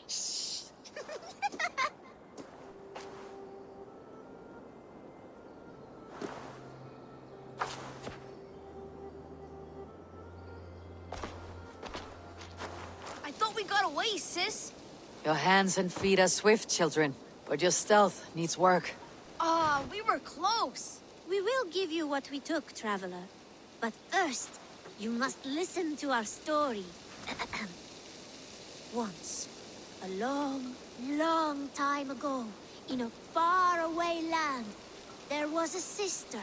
Shh. I thought we got away, sis. Your hands and feet are swift, children, but your stealth needs work. Ah, we were close. We will give you what we took, traveler. But first, you must listen to our story. Once, a long, long time ago, in a faraway land, there was a sister.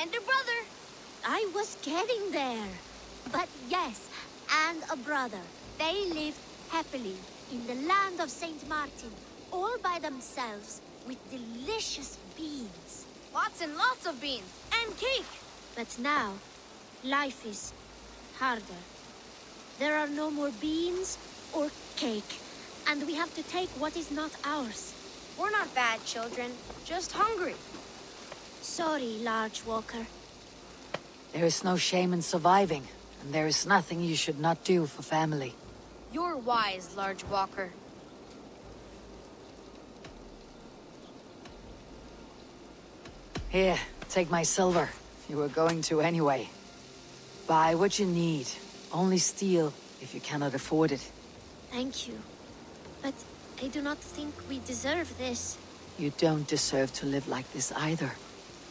And a brother. I was getting there. But yes, and a brother. They lived happily in the land of Saint Martin, all by themselves, with delicious beans. Lots and lots of beans. And cake. But now, life is harder. There are no more beans or cake, and we have to take what is not ours. We're not bad children, just hungry. Sorry, Large Walker. There is no shame in surviving, and there is nothing you should not do for family. You're wise, Large Walker. Here, take my silver. You were going to anyway. Buy what you need. Only steal if you cannot afford it. Thank you. But I do not think we deserve this. You don't deserve to live like this either.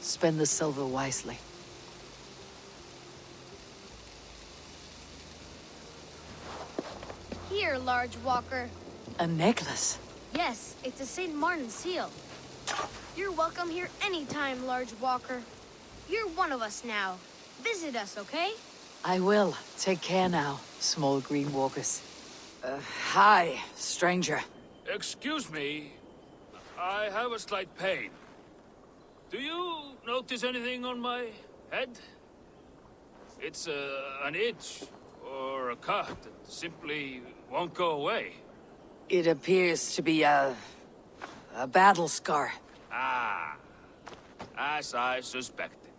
Spend the silver wisely. Here, Large Walker. A necklace? Yes, it's a St. Martin seal. You're welcome here anytime, Large Walker. You're one of us now. Visit us, okay? I will. Take care now, small green walkers. Hi, stranger. Excuse me. I have a slight pain. Do you notice anything on my head? It's an itch or a cut that simply won't go away. It appears to be a battle scar. Ah, as I suspected.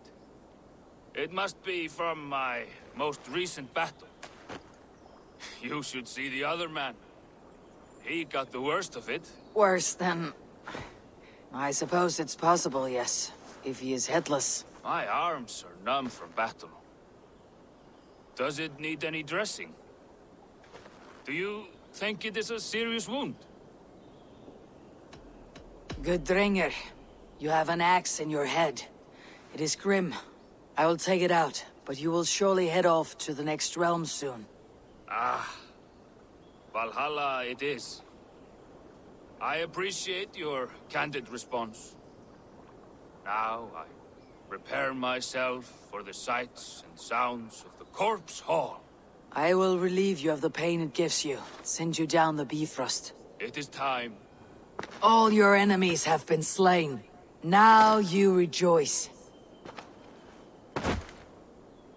It must be from my most recent battle. You should see the other man. He got the worst of it. Worse than... I suppose it's possible, yes. If he is headless. My arms are numb from battle. Does it need any dressing? Do you think it is a serious wound? Good Dringer. You have an axe in your head. It is grim. I will take it out, but you will surely head off to the next realm soon. Ah, Valhalla it is. I appreciate your candid response. Now I prepare myself for the sights and sounds of the Corpse Hall. I will relieve you of the pain it gives you, send you down the Bifrost. It is time. All your enemies have been slain. Now you rejoice.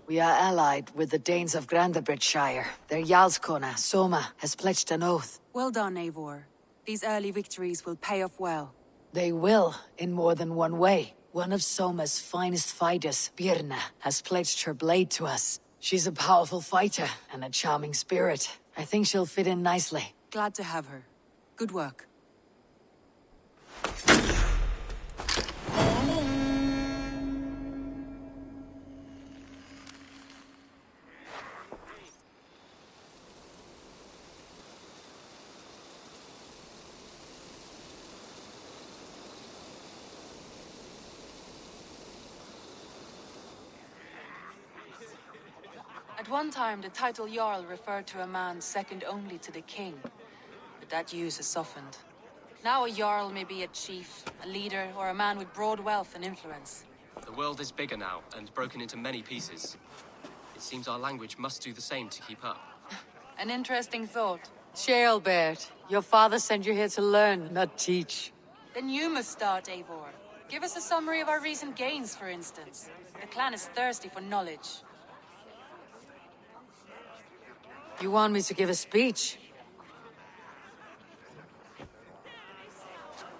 We are allied with the Danes of Grandabridgeshire. Their Jarlskona, Soma, has pledged an oath. Well done, Eivor. These early victories will pay off well. They will, in more than one way. One of Soma's finest fighters, Birna, has pledged her blade to us. She's a powerful fighter and a charming spirit. I think she'll fit in nicely. Glad to have her. Good work. At one time, the title Jarl referred to a man second only to the king, but that use has softened. Now a Jarl may be a chief, a leader, or a man with broad wealth and influence. The world is bigger now, and broken into many pieces. It seems our language must do the same to keep up. An interesting thought. Ceolbert, your father sent you here to learn, not teach. Then you must start, Eivor. Give us a summary of our recent gains, for instance. The clan is thirsty for knowledge. You want me to give a speech?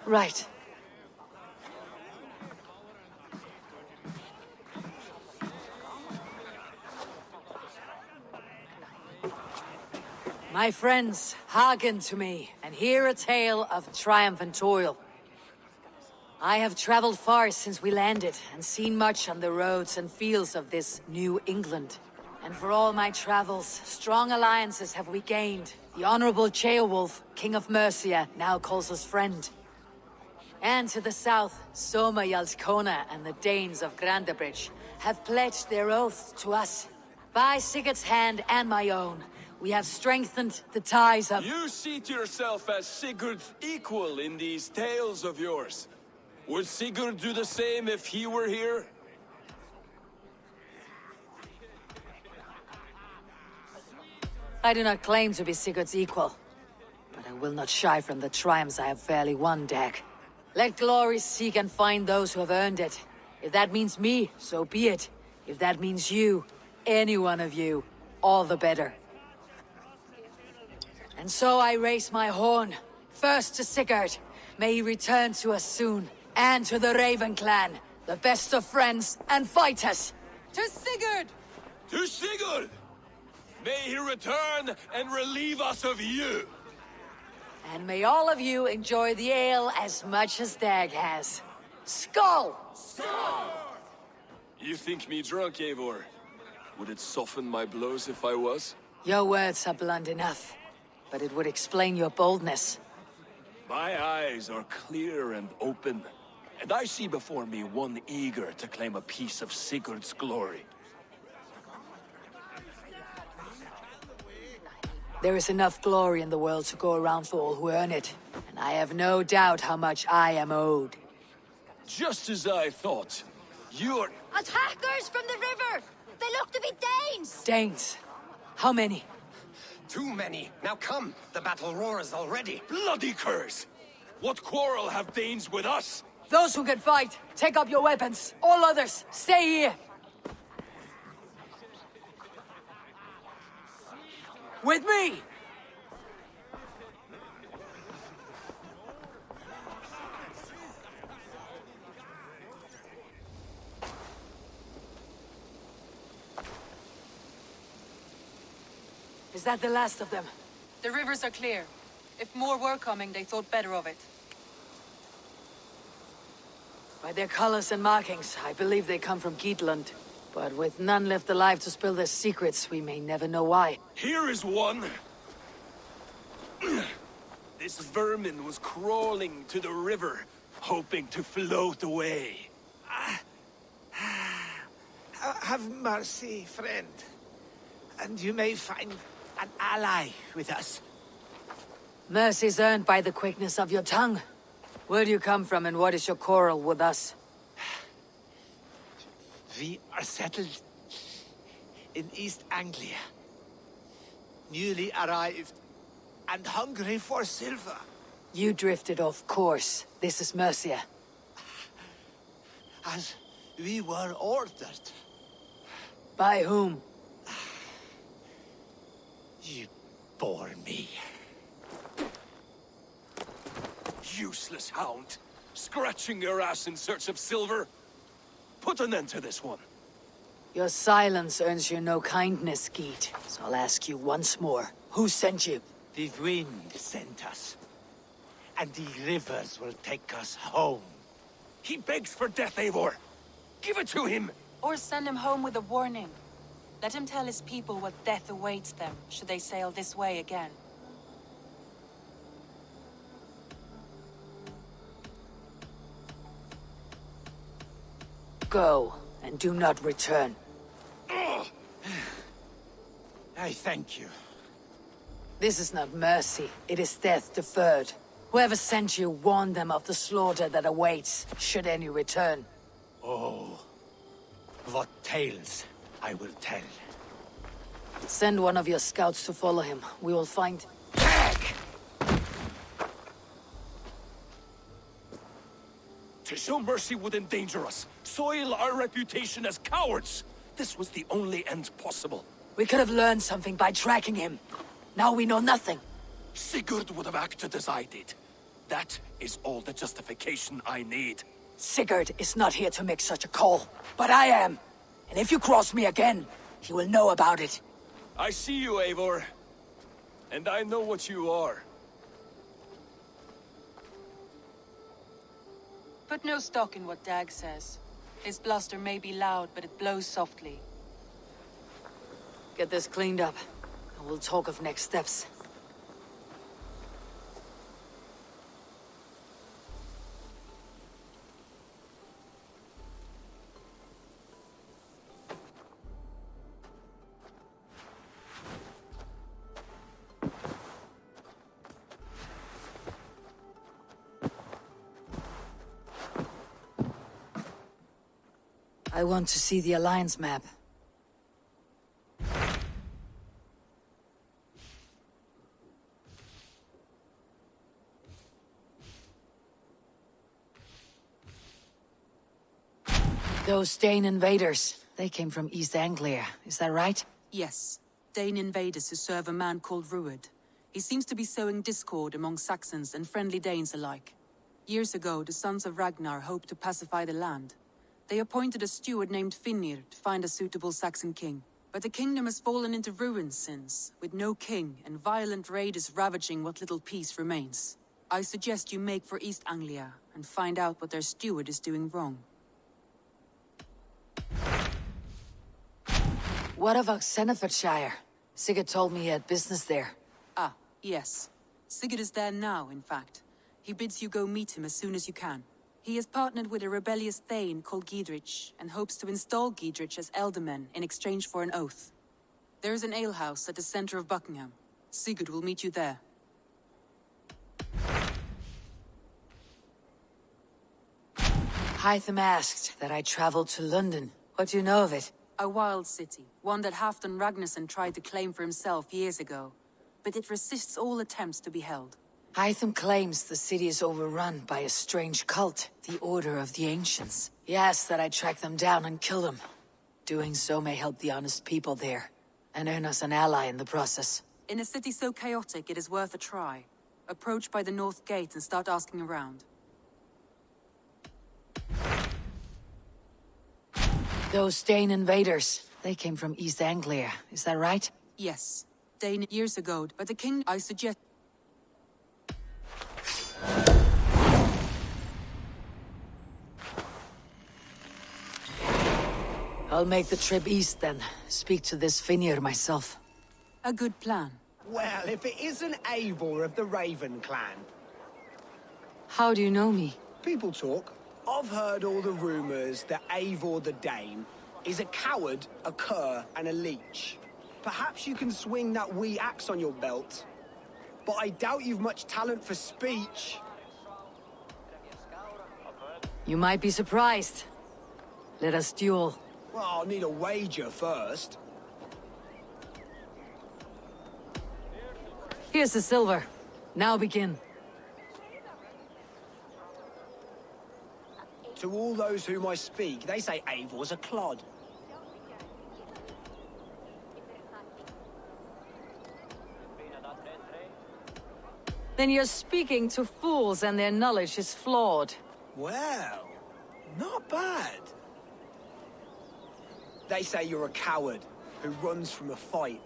Right. My friends, hearken to me, and hear a tale of triumph and toil. I have traveled far since we landed, and seen much on the roads and fields of this New England. And for all my travels, strong alliances have we gained. The Honorable Ceolwulf, King of Mercia, now calls us friend. And to the south, Soma Yalskona and the Danes of Grandebridge have pledged their oaths to us. By Sigurd's hand and my own, we have strengthened the ties of— You seat yourself as Sigurd's equal in these tales of yours. Would Sigurd do the same if he were here? I do not claim to be Sigurd's equal, but I will not shy from the triumphs I have fairly won, Dag. Let glory seek and find those who have earned it. If that means me, so be it. If that means you, any one of you, all the better. And so I raise my horn, first to Sigurd. May he return to us soon. And to the Raven clan, the best of friends and fighters. To Sigurd! To Sigurd! May he return and relieve us of you! And may all of you enjoy the ale as much as Dag has. Skull! You think me drunk, Eivor? Would it soften my blows if I was? Your words are blunt enough, but it would explain your boldness. My eyes are clear and open, and I see before me one eager to claim a piece of Sigurd's glory. There is enough glory in the world to go around for all who earn it, and I have no doubt how much I am owed. Just as I thought. You're... Attackers from the river! They look to be Danes! Danes? How many? Too many. Now come, the battle roars already. bloody curse! What quarrel have Danes with us? Those who can fight, take up your weapons. All others, stay here. With me! Is that the last of them? The rivers are clear. If more were coming, they thought better of it. By their colors and markings, I believe they come from Geatland. But with none left alive to spill their secrets, we may never know why. Here is one. This vermin was crawling to the river, hoping to float away. Have mercy, friend. And you may find an ally with us. Mercy's earned by the quickness of your tongue. Where do you come from and what is your quarrel with us? We are settled in East Anglia. Newly arrived and hungry for silver. You drifted off course. This is Mercia. As we were ordered. By whom? You bore me. Useless hound. Scratching your ass in search of silver. Put an end to this one. Your silence earns you no kindness, Geet. So I'll ask you once more. Who sent you? The wind sent us. And the rivers will take us home. He begs for death, Eivor. Give it to him. Or send him home with a warning. Let him tell his people what death awaits them, should they sail this way again. Go, and do not return. I thank you. This is not mercy, it is death deferred. Whoever sent you warned them of the slaughter that awaits, should any return. Oh, what tales I will tell. Send one of your scouts to follow him. We will find... To show mercy would endanger us, soil our reputation as cowards. This was the only end possible. We could have learned something by tracking him. Now we know nothing. Sigurd would have acted as I did. That is all the justification I need. Sigurd is not here to make such a call, but I am. And if you cross me again, he will know about it. I see you, Eivor. and I know what you are. Put no stock in what Dag says. His bluster may be loud, but it blows softly. Get this cleaned up, and we'll talk of next steps. I want to see the Alliance map. Those Dane invaders, they came from East Anglia, is that right? Yes, Dane invaders who serve a man called Rued. He seems to be sowing discord among Saxons and friendly Danes alike. Years ago, the sons of Ragnar hoped to pacify the land. They appointed a steward named Finnir to find a suitable Saxon king. But the kingdom has fallen into ruins since, with no king and violent raiders ravaging what little peace remains. I suggest you make for East Anglia and find out what their steward is doing wrong. What of Senefordshire? Sigurd told me he had business there. Ah, yes. Sigurd is there now, in fact. He bids you go meet him as soon as you can. He has partnered with a rebellious Thane called Giedrich, and hopes to install Giedrich as Elderman in exchange for an oath. There is an alehouse at the center of Buckingham. Sigurd will meet you there. Hytham asked that I traveled to London. What do you know of it? A wild city, one that Halfdan Ragnarsson tried to claim for himself years ago. But it resists all attempts to be held. Hytham claims the city is overrun by a strange cult, the Order of the Ancients. He asks that I track them down and kill them. Doing so may help the honest people there, and earn us an ally in the process. In a city so chaotic, it is worth a try. Approach by the North Gate and start asking around. Those Dane invaders, they came from East Anglia, is that right? Yes. Dane years ago, but the king I suggest... I'll make the trip east then. Speak to this Finnir myself. A good plan. Well, if it isn't Eivor of the Raven clan. How do you know me? People talk. I've heard all the rumors that Eivor the Dane is a coward, a cur, and a leech. Perhaps you can swing that wee axe on your belt. But I doubt you've much talent for speech. You might be surprised. Let us duel. Well, I'll need a wager first. Here's the silver. Now begin. To all those whom I speak, they say Eivor's a clod. Then you're speaking to fools and their knowledge is flawed. Well, not bad. They say you're a coward who runs from a fight.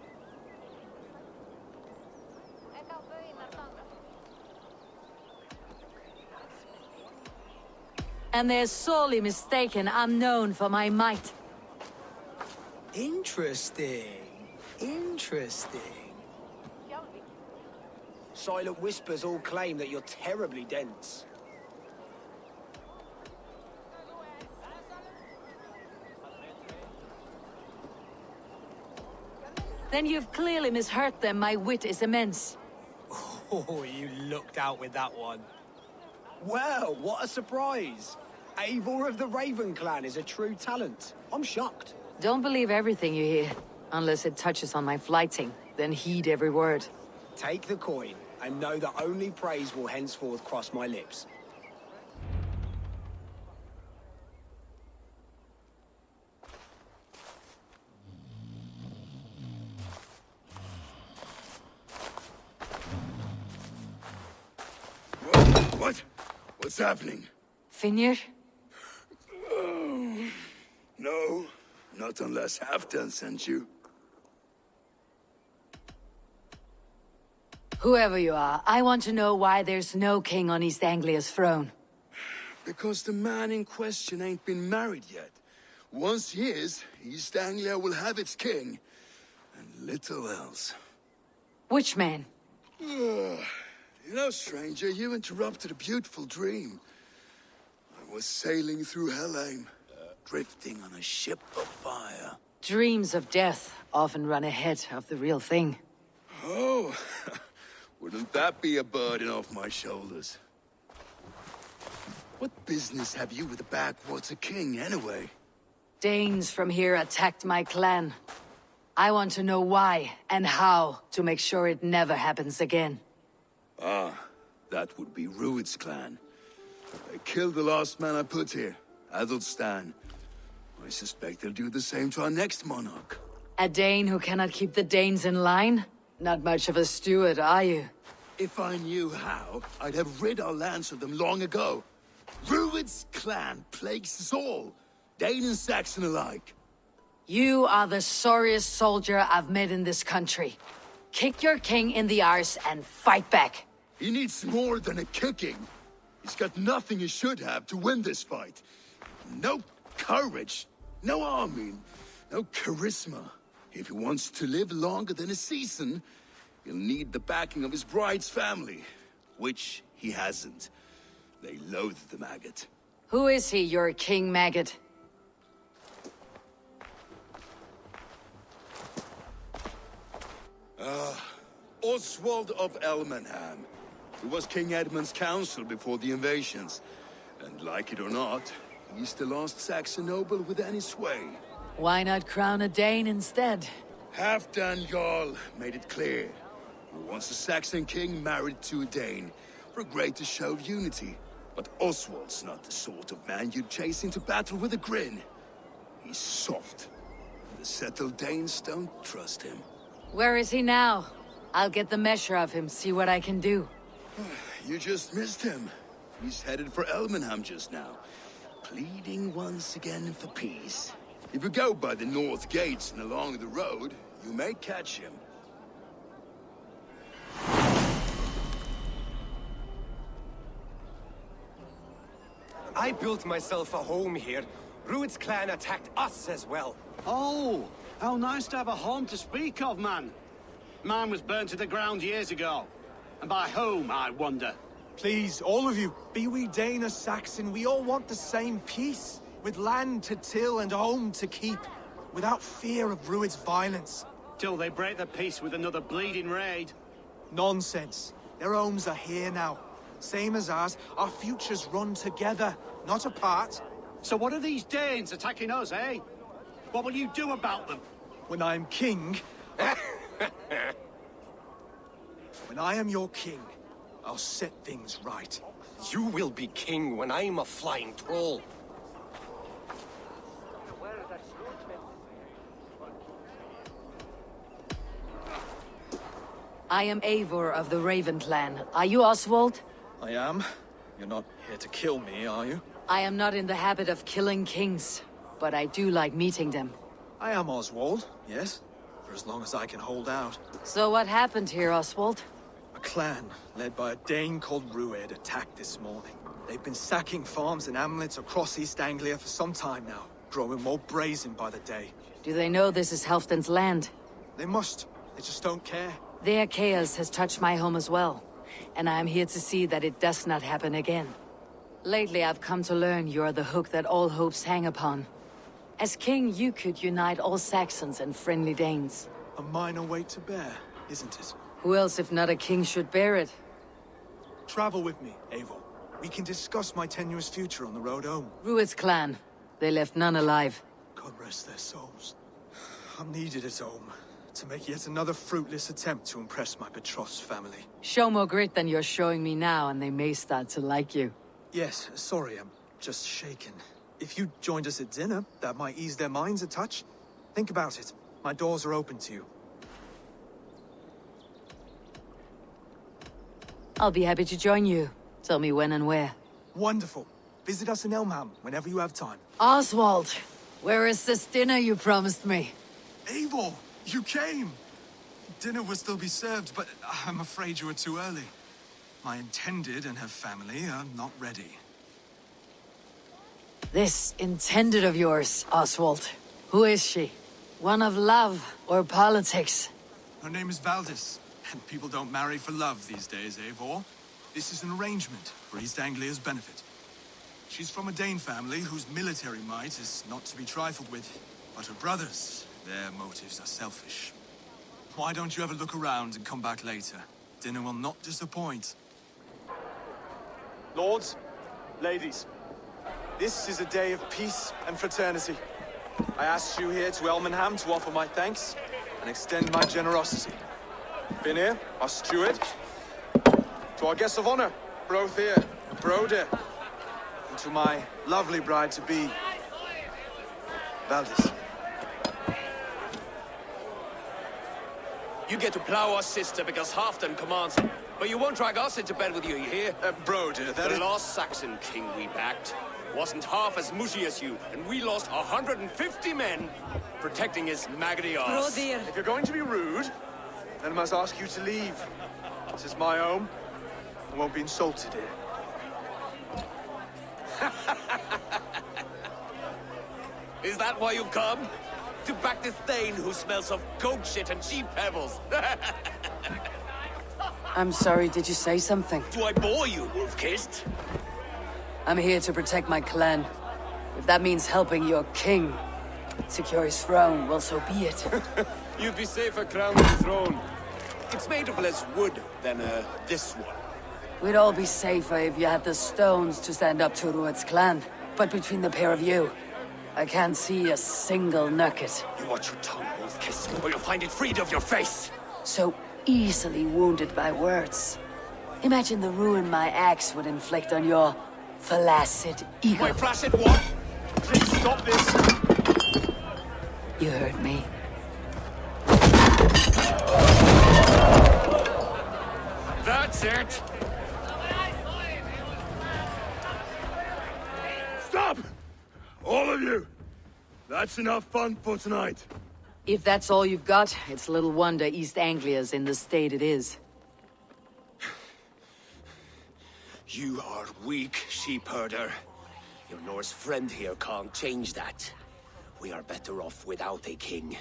And they're sorely mistaken I'm known for my might. Interesting. Interesting. Silent whispers all claim that you're terribly dense. Then you've clearly misheard them. My wit is immense. Oh, you lucked out with that one. Well, what a surprise. Eivor of the Raven clan is a true talent. I'm shocked. Don't believe everything you hear, unless it touches on my flighting. Then heed every word. Take the coin, and know that only praise will henceforth cross my lips. What? What's happening? Finnir? No, not unless Halfdan sent you. Whoever you are, I want to know why there's no king on East Anglia's throne. Because the man in question ain't been married yet. Once he is, East Anglia will have its king. And little else. Which man? You know, stranger, you interrupted a beautiful dream. I was sailing through Helheim, drifting on a ship of fire. Dreams of death often run ahead of the real thing. Oh, wouldn't that be a burden off my shoulders? What business have you with the backwater king, anyway? Danes from here attacked my clan. I want to know why and how to make sure it never happens again. Ah, that would be Rued's clan. They killed the last man I put here, Athelstan. I suspect they'll do the same to our next monarch. A Dane who cannot keep the Danes in line? Not much of a steward, are you? If I knew how, I'd have rid our lands of them long ago. Rued's clan plagues us all, Dane and Saxon alike. You are the sorriest soldier I've met in this country. Kick your king in the arse and fight back. He needs more than a kicking. He's got nothing he should have to win this fight. No courage, no army, no charisma. If he wants to live longer than a season, he'll need the backing of his bride's family, which he hasn't. They loathe the maggot. Who is he, your king maggot? Oswald of Elmenham, who was King Edmund's counsel before the invasions. And like it or not, he's the last Saxon noble with any sway. Why not crown a Dane instead? Halfdan Jarl made it clear. He wants a Saxon king married to a Dane, for a greater show of unity. But Oswald's not the sort of man you'd chase into battle with a grin. He's soft. The settled Danes don't trust him. Where is he now? I'll get the measure of him, see what I can do. You just missed him. He's headed for Elmenham just now, pleading once again for peace. If you go by the north gates and along the road, you may catch him. I built myself a home here. Rued's clan attacked us as well. Oh, how nice to have a home to speak of, man. Mine was burnt to the ground years ago. And by whom, I wonder? Please, all of you, be we Dane or Saxon, we all want the same peace. With land to till and home to keep. Without fear of Rued's violence. Till they break the peace with another bleeding raid. Nonsense. Their homes are here now. Same as ours, our futures run together, not apart. So what are these Danes attacking us, eh? What will you do about them? When I am king... When I am your king, I'll set things right. You will be king when I'm a flying troll. I am Eivor of the Raven clan. Are you Oswald? I am. You're not here to kill me, are you? I am not in the habit of killing kings, but I do like meeting them. I am Oswald, yes. For as long as I can hold out. So what happened here, Oswald? A clan, led by a Dane called Rued, attacked this morning. They've been sacking farms and hamlets across East Anglia for some time now, growing more brazen by the day. Do they know this is Halfdan's land? They must. They just don't care. Their chaos has touched my home as well, and I am here to see that it does not happen again. Lately, I've come to learn you are the hook that all hopes hang upon. As king, you could unite all Saxons and friendly Danes. A minor weight to bear, isn't it? Who else, if not a king, should bear it? Travel with me, Eivor. We can discuss my tenuous future on the road home. Rued's clan. They left none alive. God rest their souls. I'm needed at home, to make yet another fruitless attempt to impress my betrothed's family. Show more grit than you're showing me now, and they may start to like you. Yes, sorry, I'm just shaken. If you joined us at dinner, that might ease their minds a touch. Think about it. My doors are open to you. I'll be happy to join you. Tell me when and where. Wonderful. Visit us in Elmham whenever you have time. Oswald, where is this dinner you promised me? Eivor, you came! Dinner will still be served, but I'm afraid you are too early. My intended and her family are not ready. This intended of yours, Oswald. Who is she? One of love or politics? Her name is Valdis, and people don't marry for love these days, Eivor. This is an arrangement for East Anglia's benefit. She's from a Dane family whose military might is not to be trifled with. But her brothers, their motives are selfish. Why don't you have a look around and come back later? Dinner will not disappoint. Lords, ladies, this is a day of peace and fraternity. I asked you here to Elmenham to offer my thanks and extend my generosity. Finir, our steward, to our guests of honor, Brothir, Broder, and to my lovely bride-to-be, Valdis. You get to plow our sister because Halfdan commands it. But you won't drag us into bed with you, you hear? Broder, that the is... last Saxon king we backed wasn't half as mushy as you, and we lost 150 men protecting his maggoty arse. If you're going to be rude, then I must ask you to leave. This is my home. I won't be insulted here. Is that why you've come? To back this Thane who smells of goat shit and cheap pebbles? I'm sorry, did you say something? Do I bore you, wolf-kissed? I'm here to protect my clan. If that means helping your king secure his throne, well, so be it. You'd be safer crowned the throne. It's made of less wood than, this one. We'd all be safer if you had the stones to stand up to Rued's clan. But between the pair of you, I can't see a single nugget. You watch your tongue, wolf-kiss, or you'll find it freed of your face. So easily wounded by words. Imagine the ruin my axe would inflict on your flaccid ego. My flaccid what? Please stop this. You heard me. That's it. Stop! All of you! That's enough fun for tonight. If that's all you've got, it's little wonder East Anglia's in the state it is. You are weak, sheep herder. Your Norse friend here can't change that. We are better off without a king.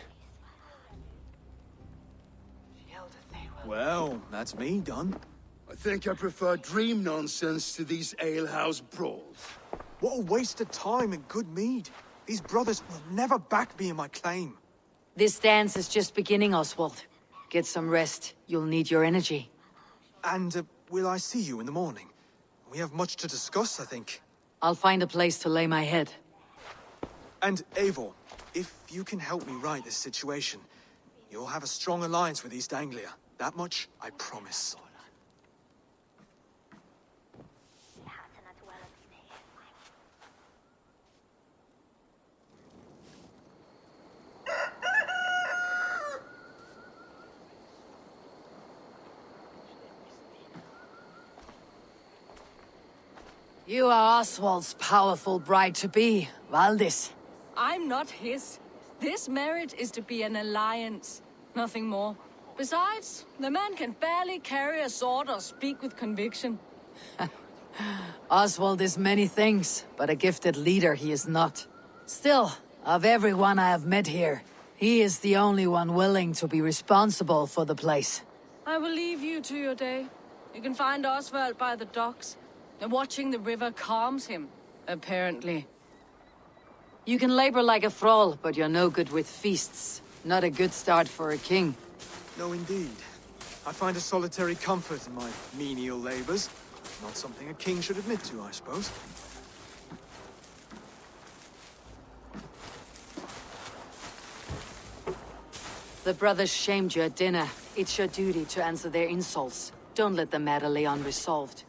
Well, that's me done. I think I prefer dream nonsense to these alehouse brawls. What a waste of time and good mead. These brothers will never back me in my claim. This dance is just beginning, Oswald. Get some rest. You'll need your energy. And, will I see you in the morning? We have much to discuss, I think. I'll find a place to lay my head. And, Eivor, if you can help me right this situation, you'll have a strong alliance with East Anglia. That much, I promise. You are Oswald's powerful bride-to-be, Valdis. I'm not his. This marriage is to be an alliance, nothing more. Besides, the man can barely carry a sword or speak with conviction. Oswald is many things, but a gifted leader he is not. Still, of everyone I have met here, he is the only one willing to be responsible for the place. I will leave you to your day. You can find Oswald by the docks. And watching the river calms him, apparently. You can labor like a thrall, but you're no good with feasts. Not a good start for a king. No, indeed. I find a solitary comfort in my menial labors. Not something a king should admit to, I suppose. The brothers shamed you at dinner. It's your duty to answer their insults. Don't let the matter lay unresolved.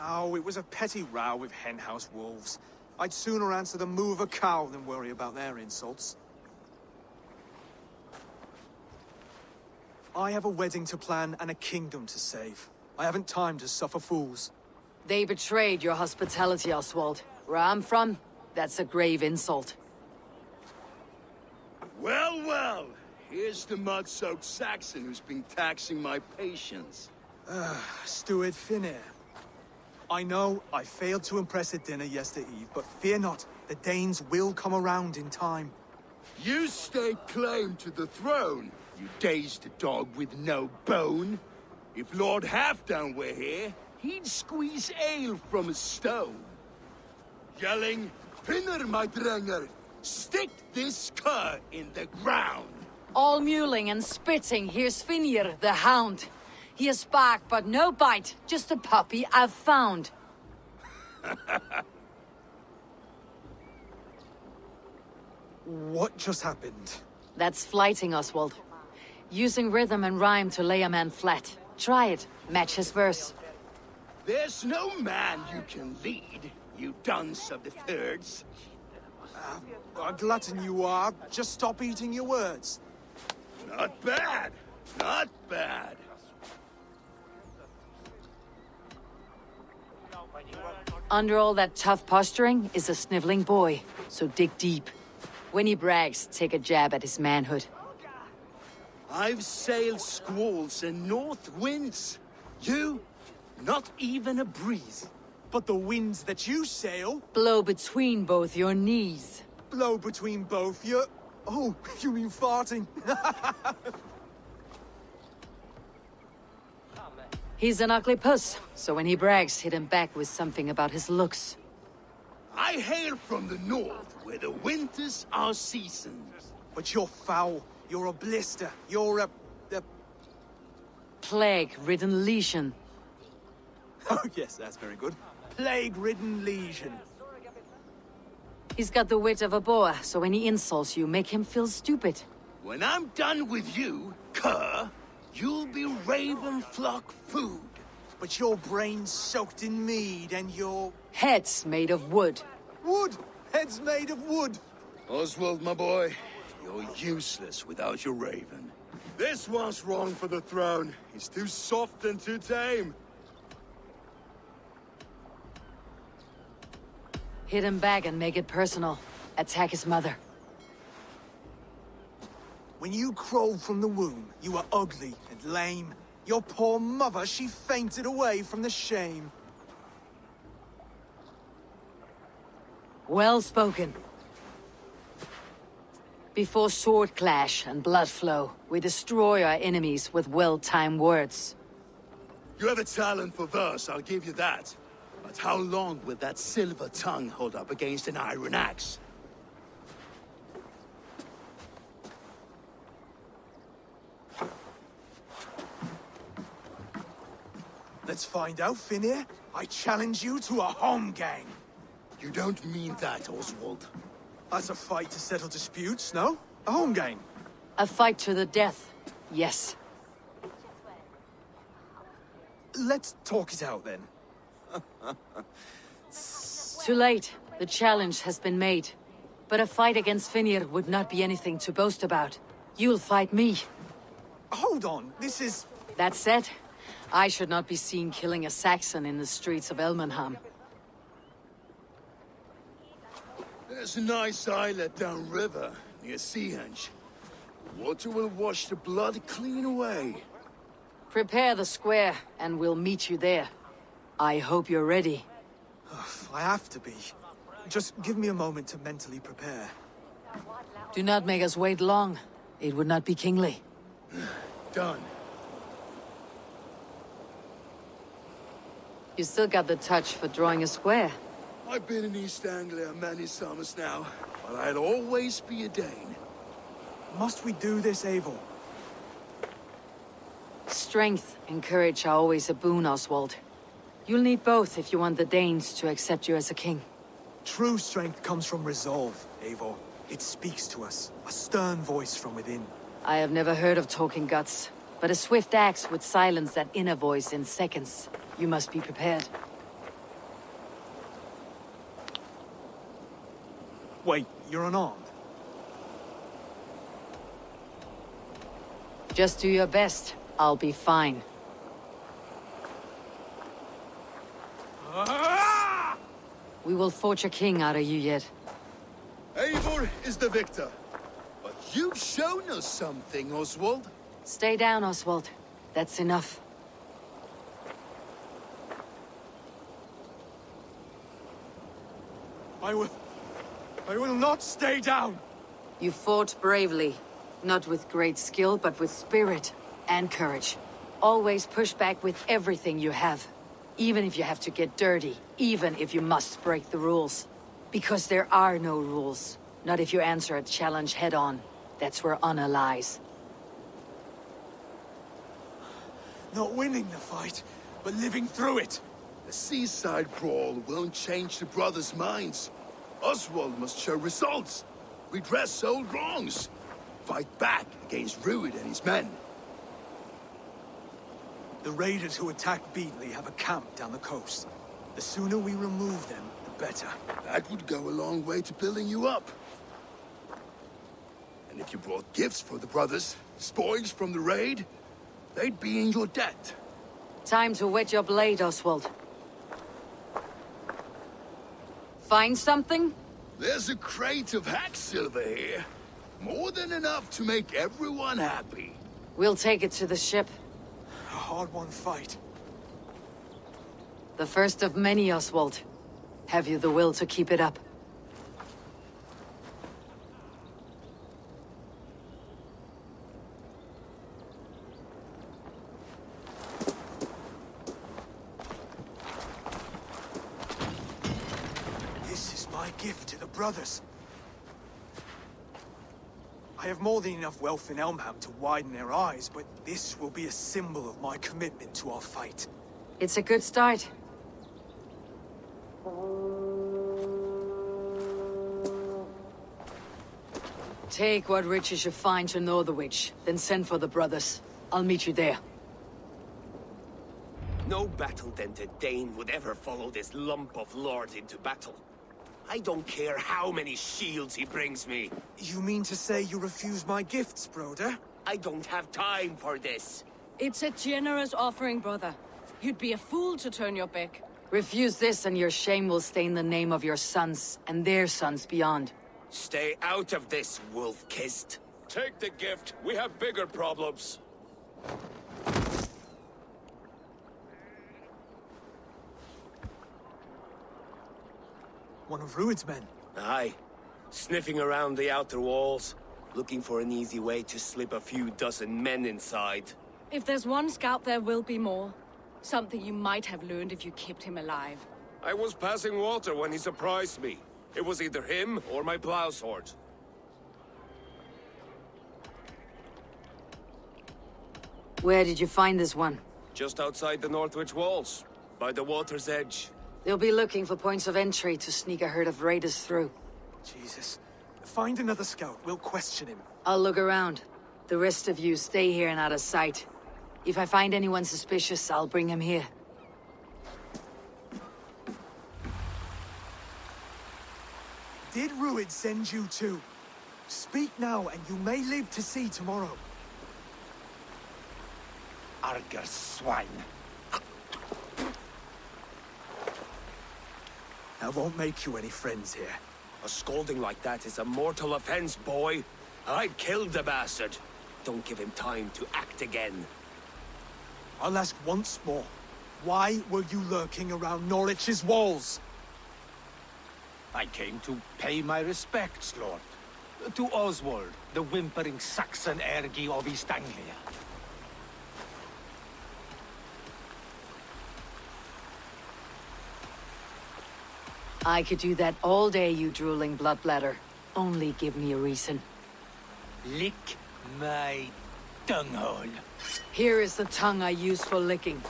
Oh, it was a petty row with henhouse wolves. I'd sooner answer the moo of a cow than worry about their insults. I have a wedding to plan and a kingdom to save. I haven't time to suffer fools. They betrayed your hospitality, Oswald. Where I'm from, that's a grave insult. Well, well. Here's the mud-soaked Saxon who's been taxing my patience. Steward Finir. I know I failed to impress at dinner yesterday eve, but fear not, the Danes will come around in time. You stake claim to the throne, you dazed dog with no bone. If Lord Halfdan were here, he'd squeeze ale from a stone. Yelling, Finner, my drenger, stick this cur in the ground. All mewling and spitting, here's Finir, the hound. He has bark, but no bite, just a puppy I've found. What just happened? That's flighting, Oswald. Using rhythm and rhyme to lay a man flat. Try it, match his verse. There's no man you can lead, you dunce of the thirds. A glutton you are. Just stop eating your words. Not bad, not bad. Under all that tough posturing is a sniveling boy, so dig deep. When he brags, take a jab at his manhood. I've sailed squalls and north winds. You, not even a breeze. But the winds that you sail... Blow between both your knees. Blow between both your... Oh, you mean farting? He's an ugly puss, so when he brags, hit him back with something about his looks. I hail from the north, where the winters are seasons. But you're foul. You're a blister. You're a... Plague-ridden lesion. Oh, yes, that's very good. Plague-ridden lesion. He's got the wit of a boa, so when he insults you, make him feel stupid. When I'm done with you, cur, you'll be raven flock food. But your brain's soaked in mead and your... Head's made of wood. Wood! Head's made of wood! Oswald, my boy, you're useless without your raven. This one's wrong for the throne. He's too soft and too tame. Hit him back and make it personal. Attack his mother. When you crawled from the womb, you were ugly and lame. Your poor mother, she fainted away from the shame. Well spoken. Before sword clash and blood flow, we destroy our enemies with well-timed words. You have a talent for verse, I'll give you that. But how long will that silver tongue hold up against an iron axe? Let's find out, Finir. I challenge you to a home gang. You don't mean that, Oswald. That's a fight to settle disputes, no? A home gang. A fight to the death, yes. Let's talk it out, then. Too late. The challenge has been made. But a fight against Finir would not be anything to boast about. You'll fight me. Hold on, this is... That said, I should not be seen killing a Saxon in the streets of Elmenham. There's a nice islet downriver, near Seahenge. Water will wash the blood clean away. Prepare the square, and we'll meet you there. I hope you're ready. I have to be. Just give me a moment to mentally prepare. Do not make us wait long. It would not be kingly. Done. You still got the touch for drawing a square. I've been in East Anglia many summers now, but I'll always be a Dane. Must we do this, Eivor? Strength and courage are always a boon, Oswald. You'll need both if you want the Danes to accept you as a king. True strength comes from resolve, Eivor. It speaks to us, a stern voice from within. I have never heard of talking guts, but a swift axe would silence that inner voice in seconds. You must be prepared. Wait, you're unarmed? Just do your best. I'll be fine. We will forge a king out of you yet. Eivor is the victor, but You've shown us something, Oswald. Stay down, Oswald. That's enough. I will not stay down! You fought bravely. Not with great skill, but with spirit and courage. Always push back with everything you have. Even if you have to get dirty. Even if you must break the rules. Because there are no rules. Not if you answer a challenge head-on. That's where honor lies. Not winning the fight, but living through it. A seaside brawl won't change the brothers' minds. Oswald must show results. Redress old wrongs. Fight back against Rued and his men. The raiders who attacked Beatley have a camp down the coast. The sooner we remove them, the better. That would go a long way to building you up. And if you brought gifts for the brothers, spoils from the raid, they'd be in your debt. Time to wet your blade, Oswald. Find something? There's a crate of hack silver here. More than enough to make everyone happy. We'll take it to the ship. A hard-won fight. The first of many, Oswald. Have you the will to keep it up? This is my gift to the brothers. I have more than enough wealth in Elmham to widen their eyes, but this will be a symbol of my commitment to our fight. It's a good start. Take what riches you find to Northwich, then send for the brothers. I'll meet you there. No battle-dented Dane would ever follow this lump of lord into battle. I don't care how many shields he brings me. You mean to say you refuse my gifts, Broder? I don't have time for this. It's a generous offering, brother. You'd be a fool to turn your back. Refuse this and your shame will stain the name of your sons and their sons beyond. Stay out of this, wolf-kissed. Take the gift. We have bigger problems. One of Rued's men. Aye. Sniffing around the outer walls. Looking for an easy way to slip a few dozen men inside. If there's one scout, there will be more. Something you might have learned if you kept him alive. I was passing water when he surprised me. It was either him or my plow sword. Where did you find this one? Just outside the Northwich walls. By the water's edge. They'll be looking for points of entry to sneak a herd of raiders through. Jesus. Find another scout. We'll question him. I'll look around. The rest of you stay here and out of sight. If I find anyone suspicious, I'll bring him here. Did Rued send you too? Speak now, and you may live to see tomorrow. Arger swine. That won't make you any friends here. A scolding like that is a mortal offense, boy. I'd kill the bastard. Don't give him time to act again. I'll ask once more. Why were you lurking around Norwich's walls? I came to pay my respects, Lord. To Oswald, the whimpering Saxon ergi of East Anglia. I could do that all day, you drooling bloodbladder. Only give me a reason. Lick my tonguehole. Here is the tongue I use for licking.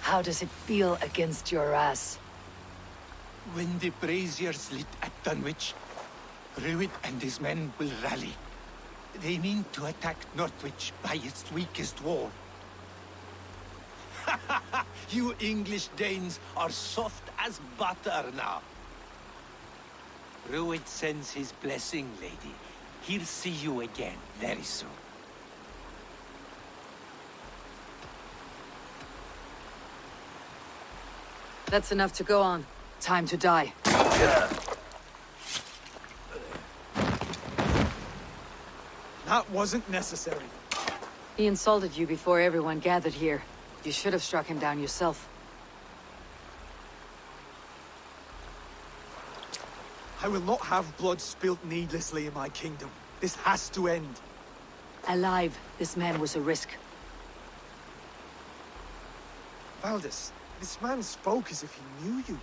How does it feel against your ass? When the braziers lit at Dunwich, Rued and his men will rally. They mean to attack Northwich by its weakest wall. You English Danes are soft as butter now. Rued sends his blessing, lady. He'll see you again very soon. That's enough to go on. Time to die. That wasn't necessary. He insulted you before everyone gathered here. You should have struck him down yourself. I will not have blood spilt needlessly in my kingdom. This has to end. Alive, this man was a risk. Valdis, this man spoke as if he knew you.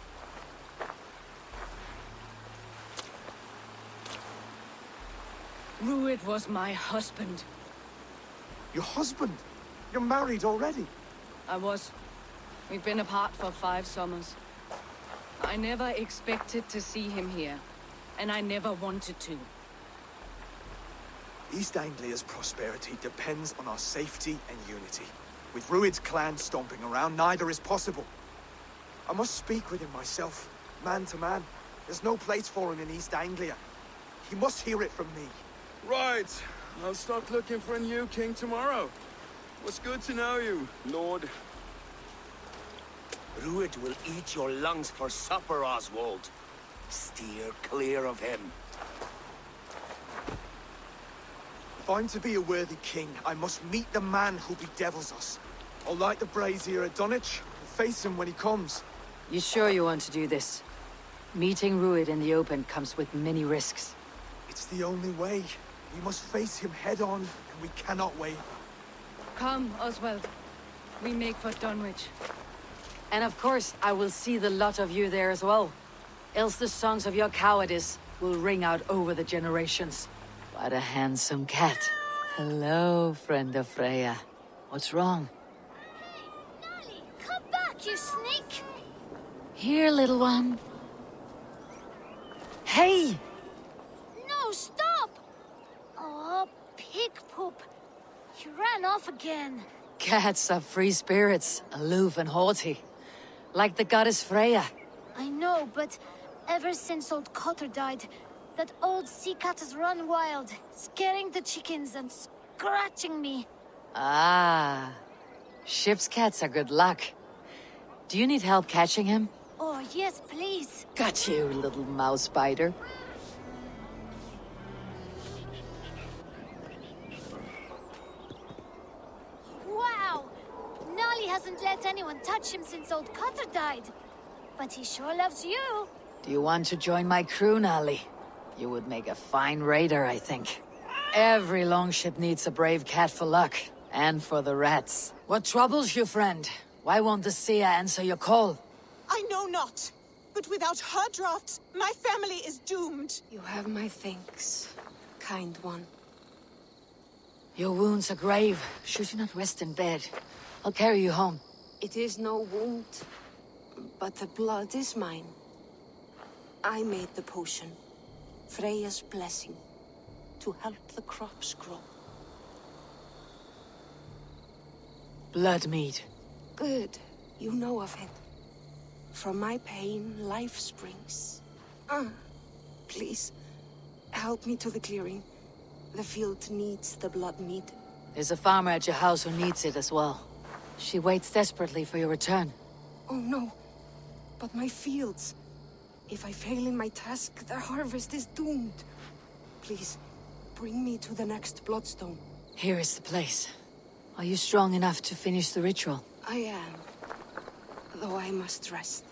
Rued was my husband. Your husband? You're married already? I was. We've been apart for 5 summers. I never expected to see him here, and I never wanted to. East Anglia's prosperity depends on our safety and unity. With Rued's clan stomping around, neither is possible. I must speak with him myself, man to man. There's no place for him in East Anglia. He must hear it from me. Right. I'll start looking for a new king tomorrow. It was good to know you, Lord. Rued will eat your lungs for supper, Oswald. Steer clear of him. If I'm to be a worthy king, I must meet the man who bedevils us. I'll light the brazier at Dunwich and face him when he comes. You sure you want to do this? Meeting Rued in the open comes with many risks. It's the only way. We must face him head-on, and we cannot waver. Come, Oswald. We make for Dunwich. And of course, I will see the lot of you there as well. Else the songs of your cowardice will ring out over the generations. What a handsome cat. Hello, friend of Freya. What's wrong? Nali, come back, you sneak! Here, little one. Hey! No, stop! Oh, pig poop. You ran off again. Cats are free spirits, aloof and haughty. Like the goddess Freya. I know, but ever since old Cotter died, that old sea cat has run wild, scaring the chickens and scratching me. Ah. Ship's cats are good luck. Do you need help catching him? Oh, yes, please. Got you, little mouse biter. Wow! Nali hasn't let anyone touch him since old Cotter died. But he sure loves you. Do you want to join my crew, Nali? You would make a fine raider, I think. Every longship needs a brave cat for luck. And for the rats. What troubles you, friend? Why won't the seer answer your call? I know not. But without her drafts, my family is doomed. You have my thanks, kind one. Your wounds are grave. Should you not rest in bed? I'll carry you home. It is no wound, but the blood is mine. I made the potion, Freya's blessing, to help the crops grow. Blood mead. Good, you know of it. From my pain, life springs. Please, help me to the clearing. The field needs the blood mead. There's a farmer at your house who needs it as well. She waits desperately for your return. Oh no, but my fields. If I fail in my task, the harvest is doomed. Please, bring me to the next bloodstone. Here is the place. Are you strong enough to finish the ritual? I am, though I must rest.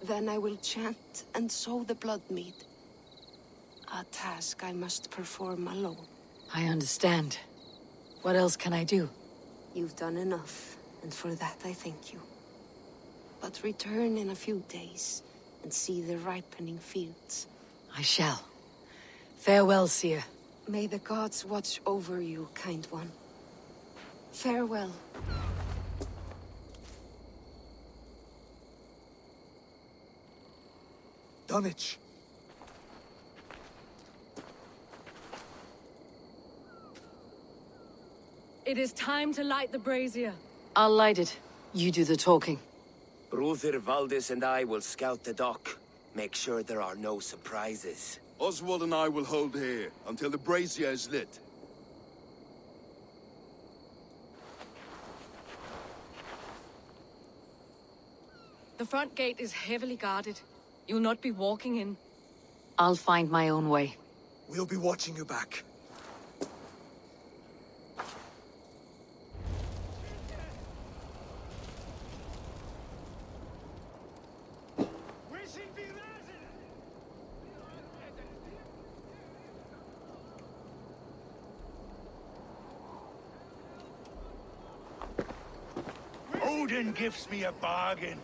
Then I will chant and sow the blood mead. A task I must perform alone. I understand. What else can I do? You've done enough, and for that I thank you. But return in a few days and see the ripening fields. I shall. Farewell, seer. May the gods watch over you, kind one. Farewell. Dunwich. It is time to light the brazier. I'll light it. You do the talking. Brother Valdis and I will scout the dock. Make sure there are no surprises. Oswald and I will hold here until the brazier is lit. The front gate is heavily guarded. You'll not be walking in. I'll find my own way. We'll be watching you back. Odin gives me a bargain.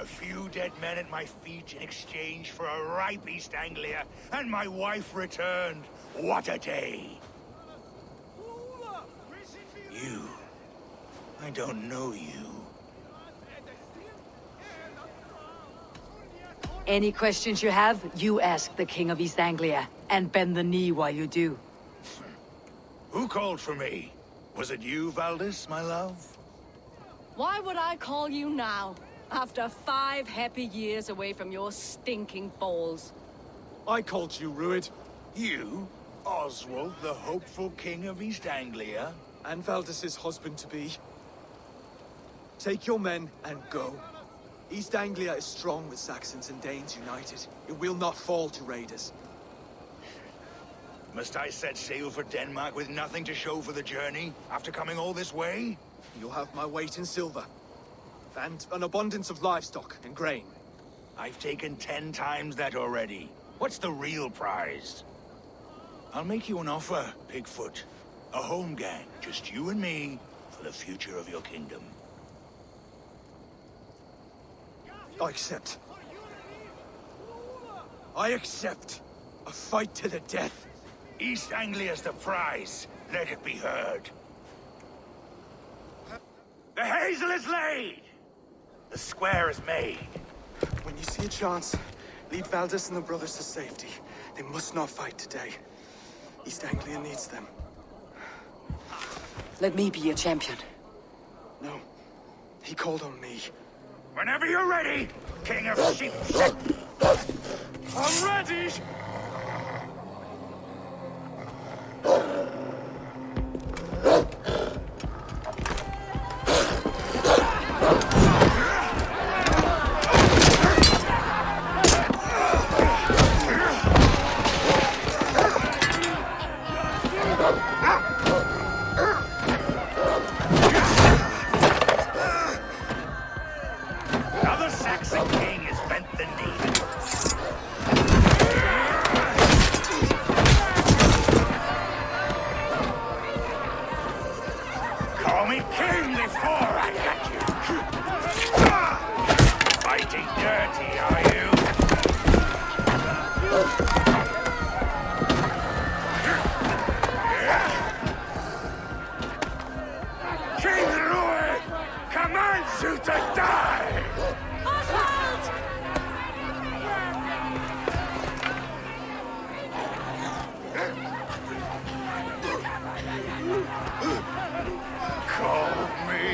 A few dead men at my feet in exchange for a ripe East Anglia, and my wife returned. What a day! You. I don't know you. Any questions you have, you ask the King of East Anglia, and bend the knee while you do. Who called for me? Was it you, Valdis, my love? Why would I call you now, after 5 happy years away from your stinking balls? I called you, Rued. You? Oswald, the hopeful King of East Anglia? And Valdis's husband-to-be. Take your men and go. East Anglia is strong with Saxons and Danes united. It will not fall to raiders. Must I set sail for Denmark with nothing to show for the journey, after coming all this way? You'll have my weight in silver. And an abundance of livestock and grain. I've taken 10 times that already. What's the real prize? I'll make you an offer, Pigfoot. A home gang, just you and me, for the future of your kingdom. I accept. I accept. A fight to the death. East Anglia's the prize. Let it be heard. The hazel is laid! The square is made. When you see a chance, lead Valdis and the brothers to safety. They must not fight today. East Anglia needs them. Let me be your champion. No. He called on me. Whenever you're ready, King of Sheep. I'm ready! Another Saxon king has bent the knee. Call me king before I got you. Fighting dirty, are you? King Rued commands you to die! Call me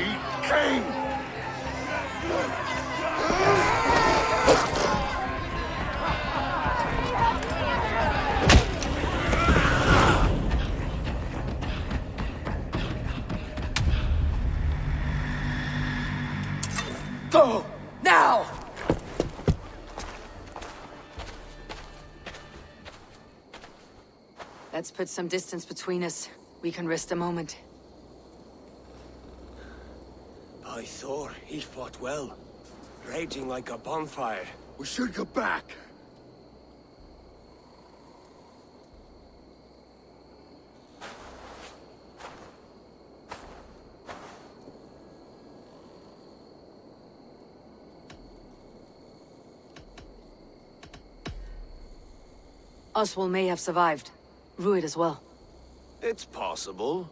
king! Go! Now! Let's put some distance between us. We can rest a moment. By Thor, he fought well. Raging like a bonfire. We should go back. Oswald may have survived. Rued as well. It's possible.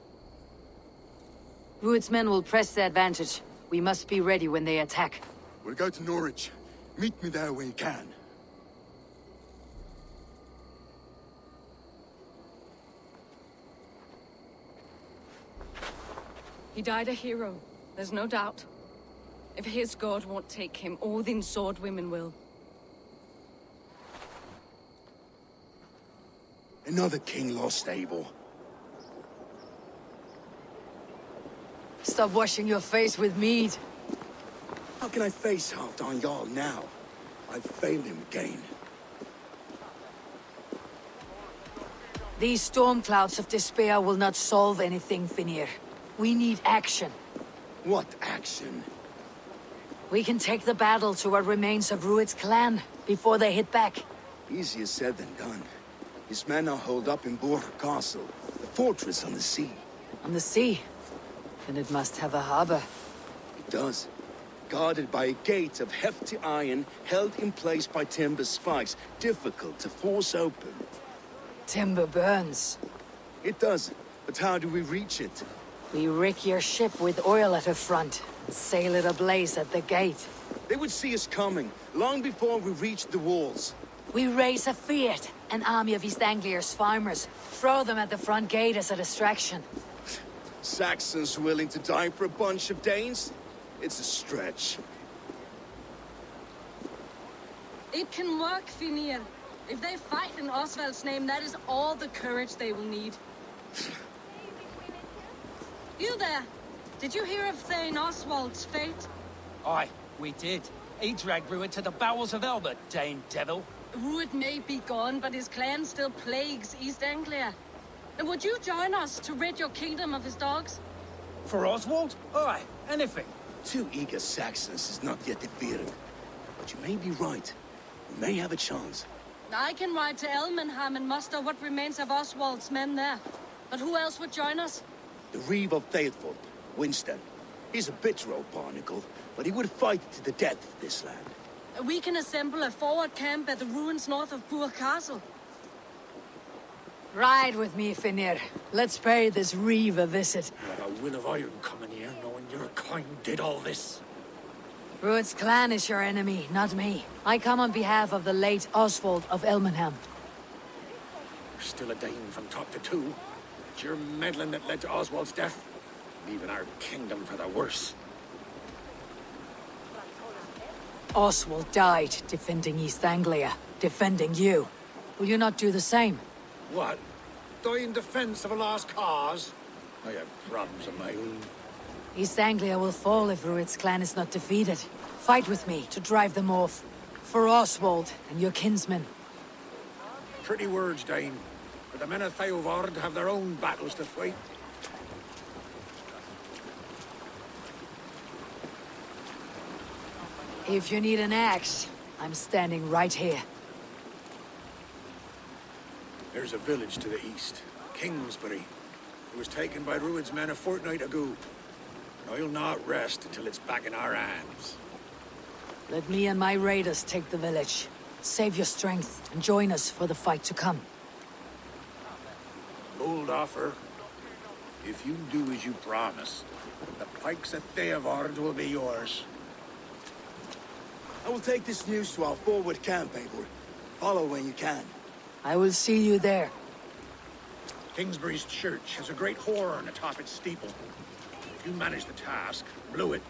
Rued's men will press the advantage. We must be ready when they attack. We'll go to Norwich. Meet me there when you can. He died a hero, there's no doubt. If his god won't take him, Odin's sword women will. Another king lost, Eivor. Stop washing your face with mead. How can I face Halfdan Jarl now? I've failed him again. These storm clouds of despair will not solve anything, Finir. We need action. What action? We can take the battle to what remains of Rued's clan before they hit back. Easier said than done. His men are holed up in Borg Castle, the fortress on the sea. On the sea? Then it must have a harbor. It does. guarded by a gate of hefty iron held in place by timber spikes, difficult to force open. Timber burns. It does, but how do we reach it? We rig your ship with oil at the front, and sail it ablaze at the gate. They would see us coming, long before we reached the walls. We raise a fiat, an army of East Anglia's farmers. Throw them at the front gate as a distraction. Saxons willing to die for a bunch of Danes? It's a stretch. It can work, Finir. If they fight in Oswald's name, that is all the courage they will need. You there! Did you hear of Thane Oswald's fate? Aye, we did. He dragged Ruud to the bowels of Elbert, Dane devil. Ruud may be gone, but his clan still plagues East Anglia. And would you join us to rid your kingdom of his dogs? For Oswald? Aye, anything. 2 eager Saxons is not yet defeated. But you may be right. We may have a chance. I can ride to Elmenham and muster what remains of Oswald's men there. But who else would join us? The Reeve of Faithful, Winston. He's a bitter old barnacle, but he would fight to the death for this land. We can assemble a forward camp at the ruins north of Bur Castle. Ride with me, Finir. Let's pay this Reeve a visit. Let a will of iron coming here, knowing your kind did all this. Ruud's clan is your enemy, not me. I come on behalf of the late Oswald of Elmenham. Still a Dane from top to two. It's your meddling that led to Oswald's death, leaving our kingdom for the worse. Oswald died defending East Anglia, defending you. Will you not do the same? What? Die in defense of a lost cause? I have problems of my own. East Anglia will fall if Ruud's clan is not defeated. Fight with me to drive them off. For Oswald and your kinsmen. Pretty words, Dane. But the men of Theovard have their own battles to fight. If you need an axe, I'm standing right here. There's a village to the east, Kingsbury. It was taken by Ruud's men a fortnight ago. And I'll not rest until it's back in our hands. Let me and my raiders take the village. Save your strength and join us for the fight to come. Bold offer. If you do as you promise, the pikes at Theovard will be yours. I will take this news to our forward camp, Eivor. Follow when you can. I will see you there. Kingsbury's church has a great horn atop its steeple. If you manage the task, blew it,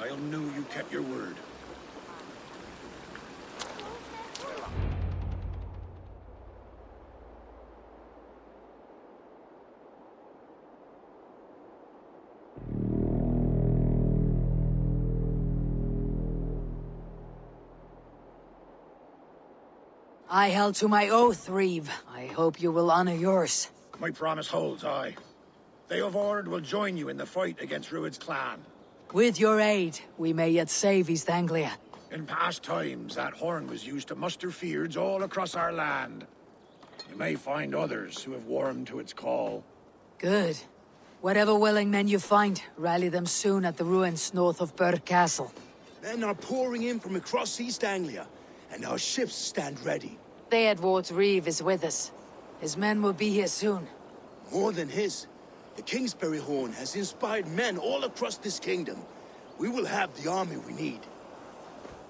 I'll know you kept your word. I held to my oath, Reeve. I hope you will honor yours. My promise holds, aye. Theovard will join you in the fight against Ruud's clan. With your aid, we may yet save East Anglia. In past times, that horn was used to muster fyrds all across our land. You may find others who have warmed to its call. Good. Whatever willing men you find, rally them soon at the ruins north of Bur Castle. Men are pouring in from across East Anglia, and our ships stand ready. Theodward's Reeve is with us. His men will be here soon. More than his. The Kingsbury horn has inspired men all across this kingdom. We will have the army we need.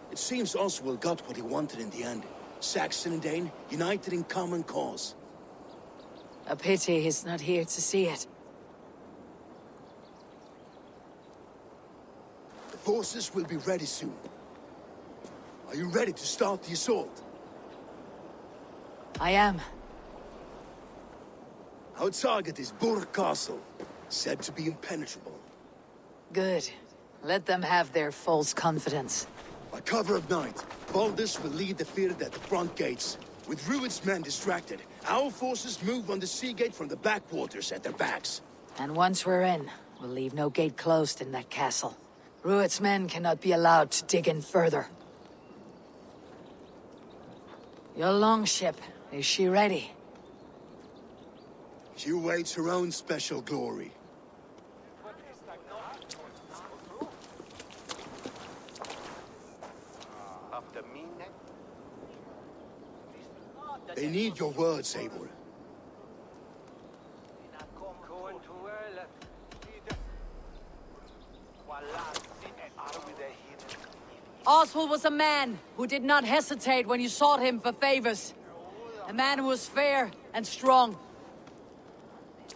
It seems Oswald got what he wanted in the end. Saxon and Dane, united in common cause. A pity he's not here to see it. The forces will be ready soon. Are you ready to start the assault? I am. Our target is Bur Castle, said to be impenetrable. Good. Let them have their false confidence. By cover of night, Baldus will lead the field at the front gates. With Ruud's men distracted, our forces move on the sea gate from the backwaters at their backs. And once we're in, we'll leave no gate closed in that castle. Ruud's men cannot be allowed to dig in further. Your longship, is she ready? She awaits her own special glory. They need your words, Eivor. Oswald was a man who did not hesitate when you sought him for favors. A man who was fair and strong.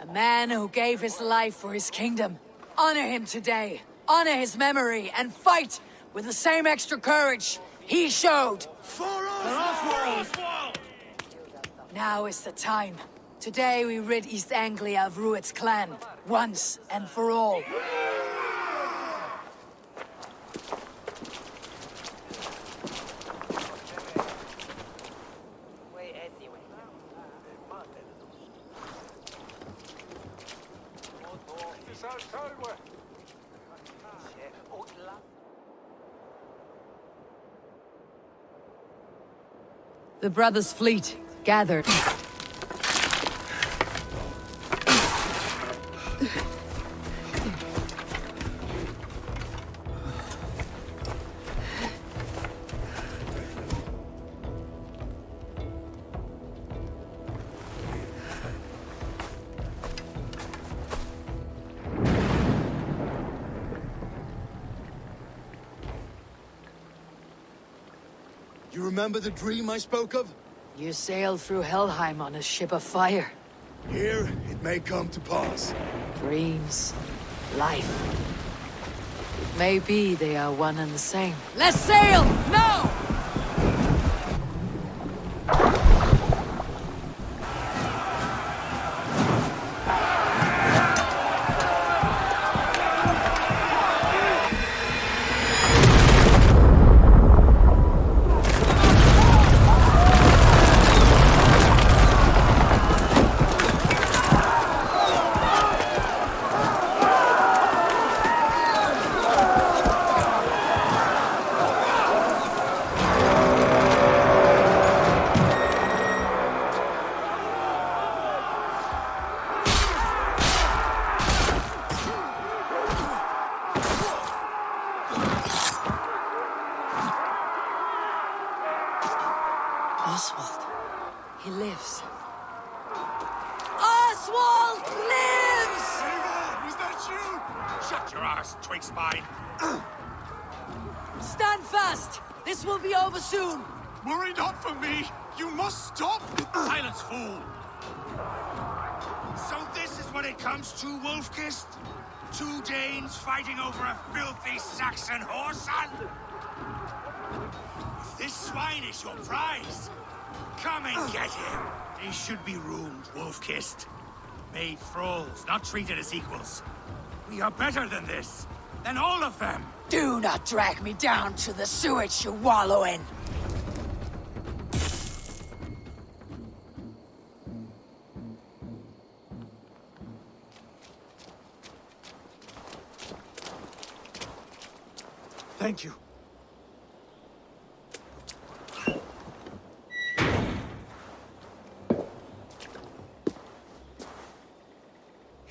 A man who gave his life for his kingdom. Honor him today. Honor his memory and fight with the same extra courage he showed. For Oswald! Now is the time. Today we rid East Anglia of Rued's clan, once and for all. The brothers' fleet gathered. You remember the dream I spoke of? You sailed through Helheim on a ship of fire. Here, it may come to pass. Dreams, life. It may be they are one and the same. Let's sail! Now! Oswald. He lives. Oswald lives! Eivor, was that you? Shut your ass, twig spine. Stand fast! This will be over soon! Worry not for me. You must stop. Silence, fool. So this is what it comes to, Wolfkist? Two Danes fighting over a filthy Saxon whoreson? If this swine is your prize, come and get him. He should be ruled, Wolfkist. Made thralls, not treated as equals. We are better than this. Than all of them. Do not drag me down to the sewage you wallow in! Thank you.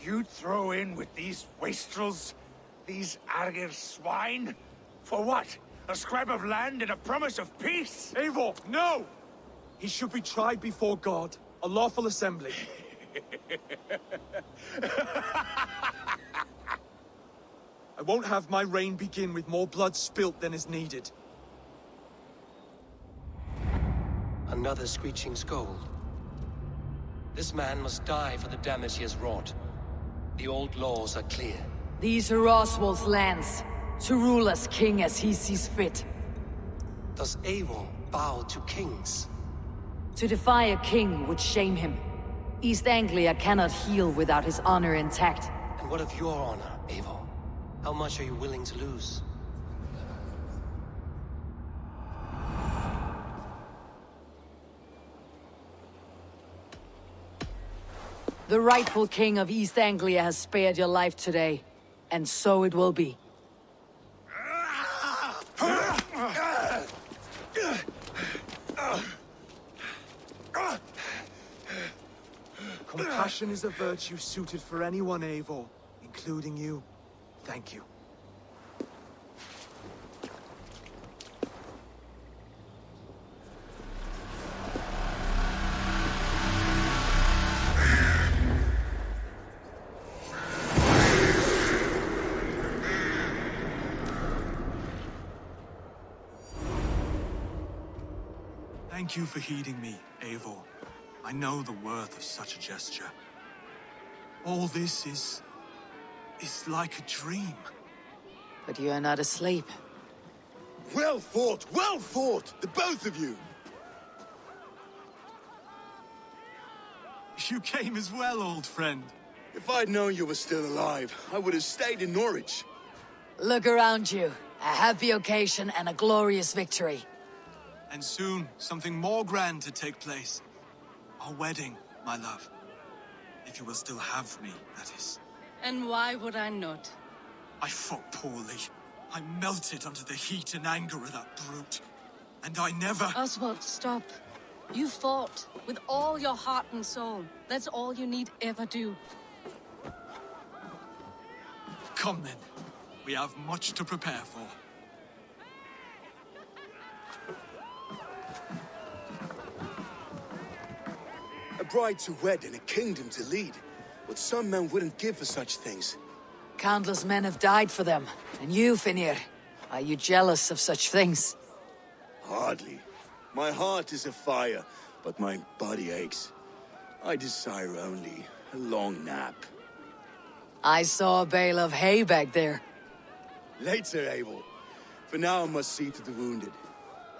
You'd throw in with these wastrels? These Argir swine? For what? A scrap of land and a promise of peace? Eivor, no! He should be tried before God, a lawful assembly. I won't have my reign begin with more blood spilt than is needed. Another screeching scold. This man must die for the damage he has wrought. The old laws are clear. These are Oswald's lands, to rule as king as he sees fit. Does Eivor bow to kings? To defy a king would shame him. East Anglia cannot heal without his honor intact. And what of your honor, Eivor? How much are you willing to lose? The rightful king of East Anglia has spared your life today, and so it will be. Compassion is a virtue suited for anyone, Eivor, including you. Thank you. Thank you for heeding me, Eivor. I know the worth of such a gesture. All this is like a dream. But you are not asleep. Well fought, the both of you! You came as well, old friend. If I'd known you were still alive, I would have stayed in Norwich. Look around you. A happy occasion and a glorious victory. And soon, something more grand to take place. Our wedding, my love. If you will still have me, that is. And why would I not? I fought poorly. I melted under the heat and anger of that brute. And I never... Oswald, stop. You fought with all your heart and soul. That's all you need ever do. Come then. We have much to prepare for. A bride to wed and a kingdom to lead. What some men wouldn't give for such things. Countless men have died for them. And you, Finnir, are you jealous of such things? Hardly. My heart is afire, but my body aches. I desire only a long nap. I saw a bale of hay back there. Later, Abel. For now, I must see to the wounded.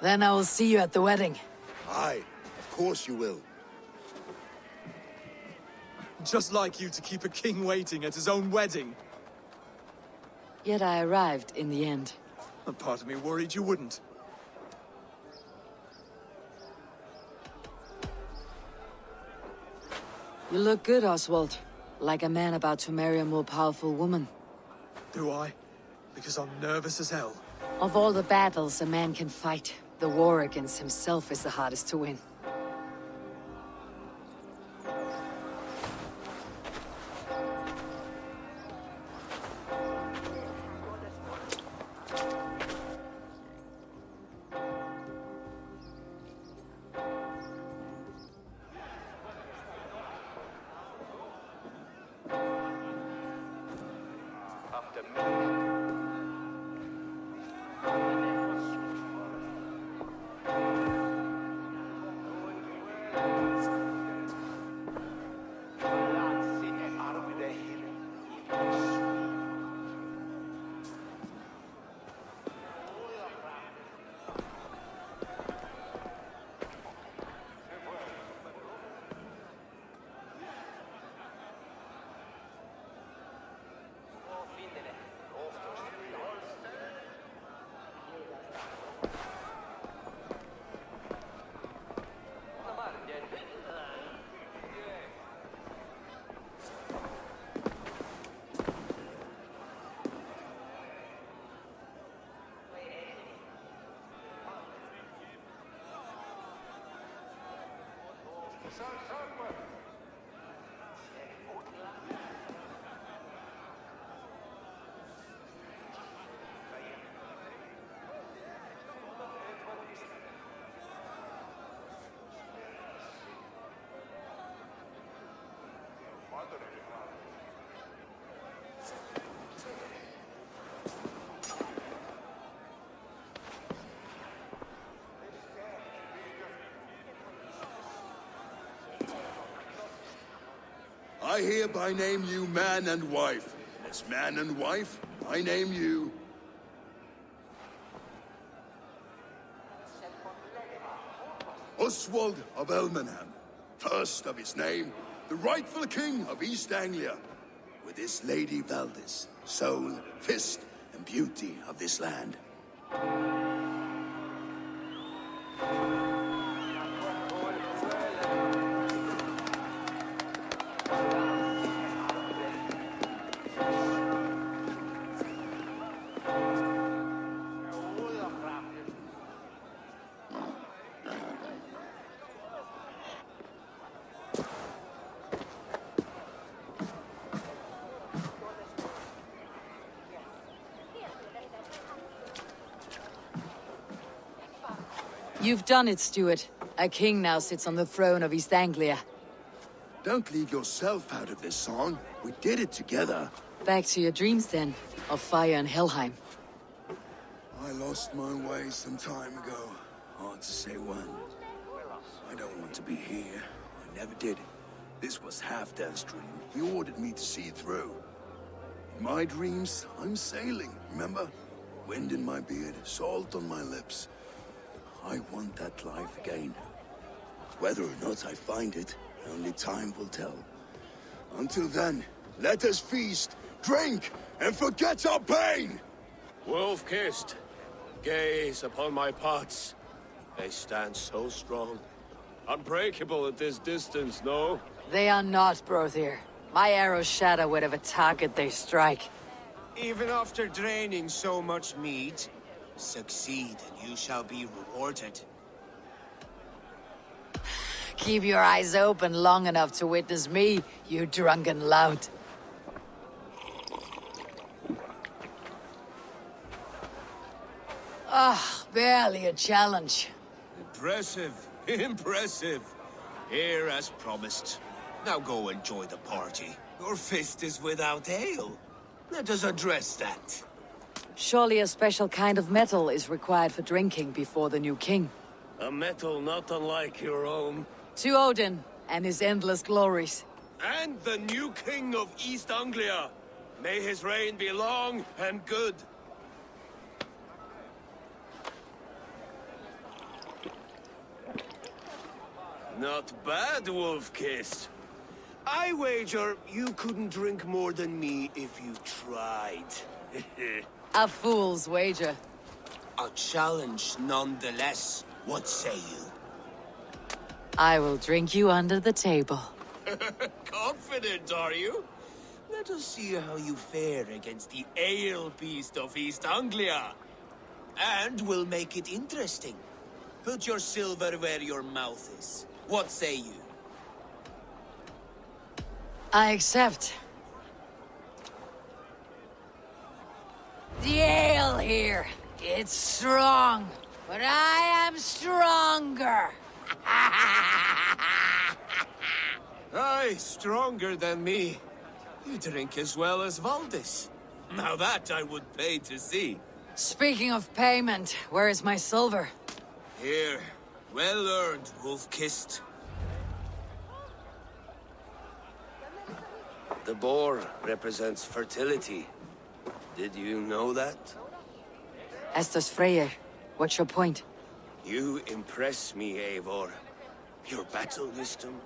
Then I will see you at the wedding. Aye, of course you will. Just like you to keep a king waiting at his own wedding. Yet I arrived in the end. A part of me worried you wouldn't. You look good, Oswald. Like a man about to marry a more powerful woman. Do I? Because I'm nervous as hell. Of all the battles a man can fight, the war against himself is the hardest to win. I hereby name you man and wife. And as man and wife, I name you... Oswald of Elmenham, first of his name, the rightful king of East Anglia, with his lady Valdis, soul, fist, and beauty of this land. You've done it, Stuart. A king now sits on the throne of East Anglia. Don't leave yourself out of this song. We did it together. Back to your dreams, then, of fire and Helheim. I lost my way some time ago. Hard to say when. I don't want to be here. I never did. This was Halfdan's dream. He ordered me to see it through. In my dreams, I'm sailing, remember? Wind in my beard, salt on my lips. I want that life again. Whether or not I find it, only time will tell. Until then, let us feast, drink, and forget our pain! Wolf-kissed, gaze upon my pots. They stand so strong. Unbreakable at this distance, no? They are not, Brother. My arrows shatter whatever target they strike. Even after draining so much meat, succeed and you shall be rewarded. Keep your eyes open long enough to witness me, you drunken lout. Ah, barely a challenge. Impressive, impressive. Here as promised. Now go enjoy the party. Your fist is without ale. Let us address that. Surely a special kind of metal is required for drinking before the new king. A metal not unlike your own. To Odin and his endless glories. And the new king of East Anglia. May his reign be long and good. Not bad, Wolf-kissed. I wager you couldn't drink more than me if you tried. A fool's wager. A challenge nonetheless. What say you? I will drink you under the table. Confident, are you? Let us see how you fare against the ale beast of East Anglia. And we'll make it interesting. Put your silver where your mouth is. What say you? I accept. The ale here, it's strong, but I am stronger. Aye, stronger than me. You drink as well as Valdis. Now that I would pay to see. Speaking of payment, where is my silver? Here. Well earned, Wolf-kissed. The boar represents fertility. Did you know that? As does Freyr. What's your point? You impress me, Eivor. Your battle wisdom,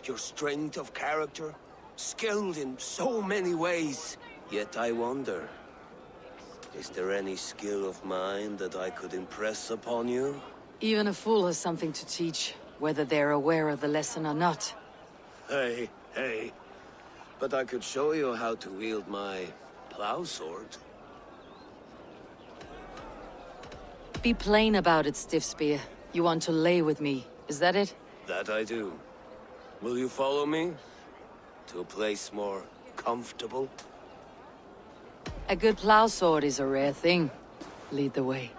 your strength of character, skilled in so many ways. Yet I wonder, is there any skill of mine that I could impress upon you? Even a fool has something to teach, whether they're aware of the lesson or not. Hey, hey. But I could show you how to wield my plow sword. Be plain about it, Stiffspear. You want to lay with me, is that it? That I do. Will you follow me? To a place more comfortable? A good plow sword is a rare thing. Lead the way.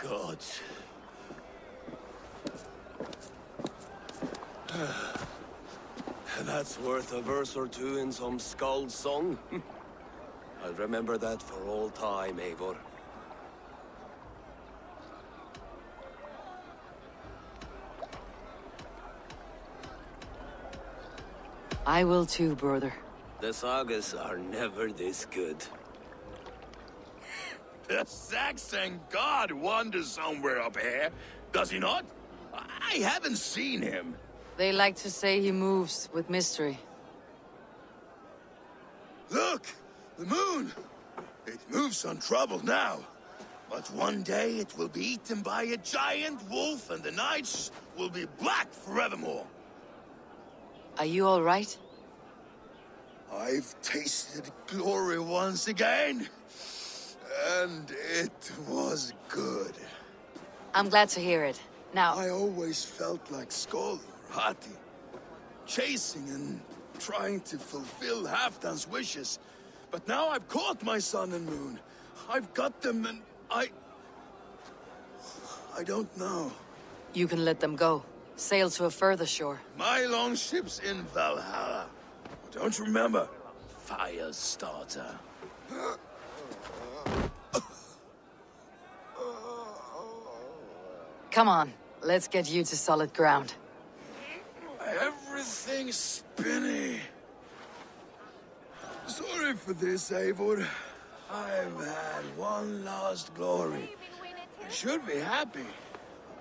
Gods. That's worth a verse or two in some skald song. I'll remember that for all time, Eivor. I will too, brother. The sagas are never this good. The Saxon god wanders somewhere up here, does he not? I haven't seen him. They like to say he moves with mystery. Look! The moon! It moves on trouble now. But one day it will be eaten by a giant wolf and the nights will be black forevermore. Are you all right? I've tasted glory once again. And it was good. I'm glad to hear it. Now... I always felt like Skoll or Hati, chasing and trying to fulfill Halfdan's wishes. But now I've caught my sun and moon. I've got them and I don't know. You can let them go. Sail to a further shore. My longship's in Valhalla. Don't you remember? Firestarter. Come on, let's get you to solid ground. Everything's spinny. Sorry for this, Eivor. I've had one last glory. I should be happy.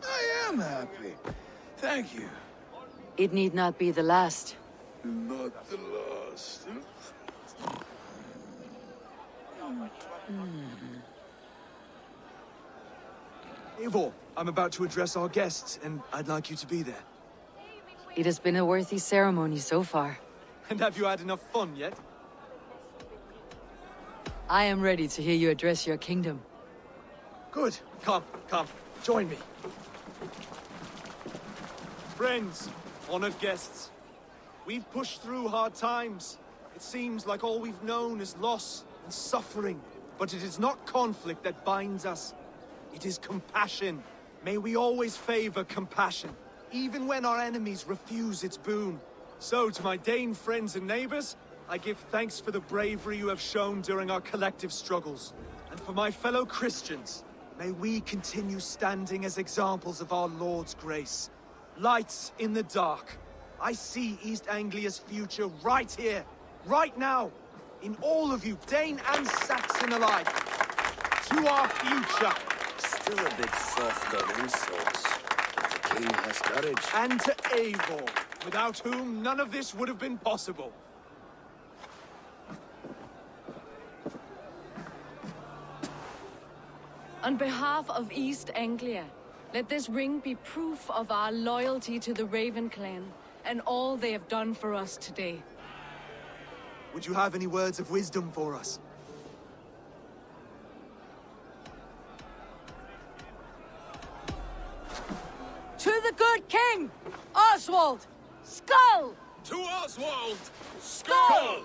I am happy. Thank you. It need not be the last. Not the last. Eivor, I'm about to address our guests, and I'd like you to be there. It has been a worthy ceremony so far. And have you had enough fun yet? I am ready to hear you address your kingdom. Good. Come, join me. Friends, honored guests, we've pushed through hard times. It seems like all we've known is loss and suffering. But it is not conflict that binds us. It is compassion. May we always favor compassion, even when our enemies refuse its boon. So, to my Dane friends and neighbors, I give thanks for the bravery you have shown during our collective struggles. And for my fellow Christians, may we continue standing as examples of our Lord's grace. Lights in the dark. I see East Anglia's future right here, right now, in all of you, Dane and Saxon alike. To our future. Still a bit soft on insults. The king has courage. And to Eivor, without whom none of this would have been possible. On behalf of East Anglia, let this ring be proof of our loyalty to the Raven clan and all they have done for us today. Would you have any words of wisdom for us? To the good king, Oswald! Skull! To Oswald! Skull!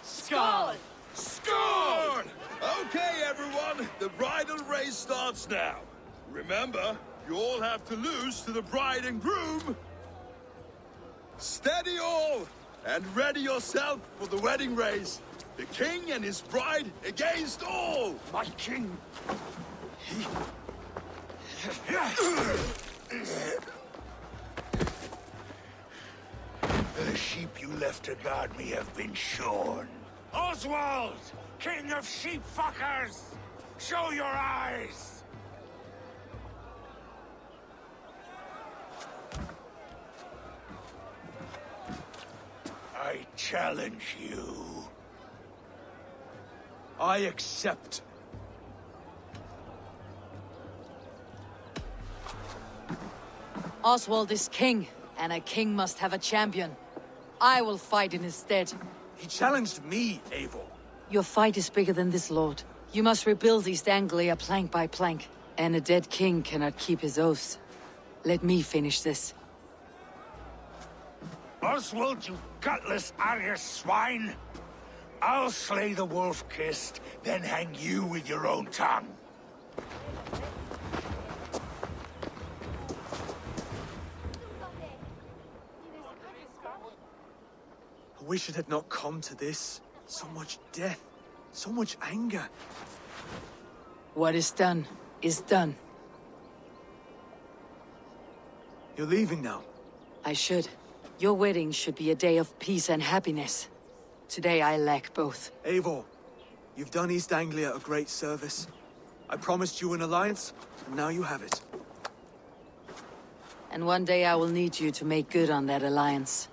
Skull! Skull! Okay, everyone, the bridal race starts now. Remember, you all have to lose to the bride and groom. Steady all, and ready yourself for the wedding race. The king and his bride against all. My king! The sheep you left to guard me have been shorn. Oswald! King of sheep fuckers! Show your eyes! I challenge you. I accept. Oswald is king, and a king must have a champion. I will fight in his stead. He challenged me, Eivor. Your fight is bigger than this, Lord. You must rebuild East Anglia plank by plank, and a dead king cannot keep his oaths. Let me finish this. Oswald, you gutless Arya swine! I'll slay the wolf-kissed, then hang you with your own tongue. I wish it had not come to this. So much death, so much anger. What is done, is done. You're leaving now. I should. Your wedding should be a day of peace and happiness. Today I lack both. Eivor, you've done East Anglia a great service. I promised you an alliance, and now you have it. And one day I will need you to make good on that alliance.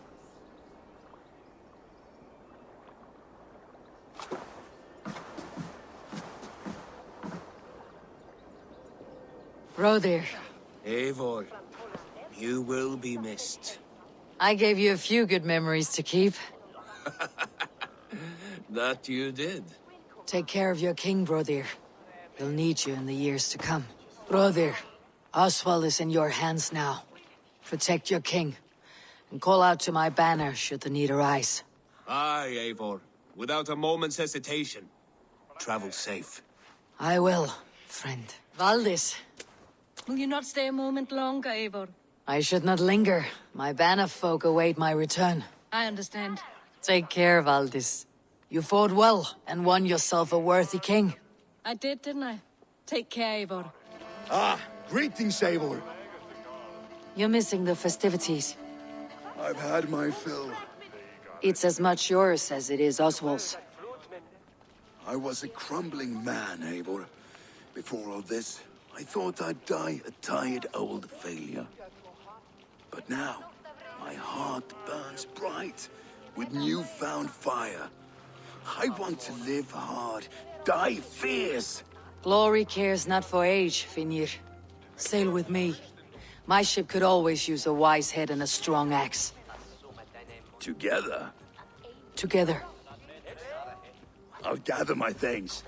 Rodir. Eivor, you will be missed. I gave you a few good memories to keep. That you did. Take care of your king, Rodir. He'll need you in the years to come. Rodir. Oswald is in your hands now. Protect your king, and call out to my banner should the need arise. Aye, Eivor. Without a moment's hesitation. Travel safe. I will, friend. Valdis. Will you not stay a moment longer, Eivor? I should not linger. My banner folk await my return. I understand. Take care, Valdis. You fought well, and won yourself a worthy king. I did, didn't I? Take care, Eivor. Ah, greetings, Eivor. You're missing the festivities. I've had my fill. It's as much yours as it is Oswald's. I was a crumbling man, Eivor. Before all this, I thought I'd die a tired old failure. But now, my heart burns bright with newfound fire. I want to live hard, die fierce. Glory cares not for age, Finir. Sail with me. My ship could always use a wise head and a strong axe. Together? Together. I'll gather my things.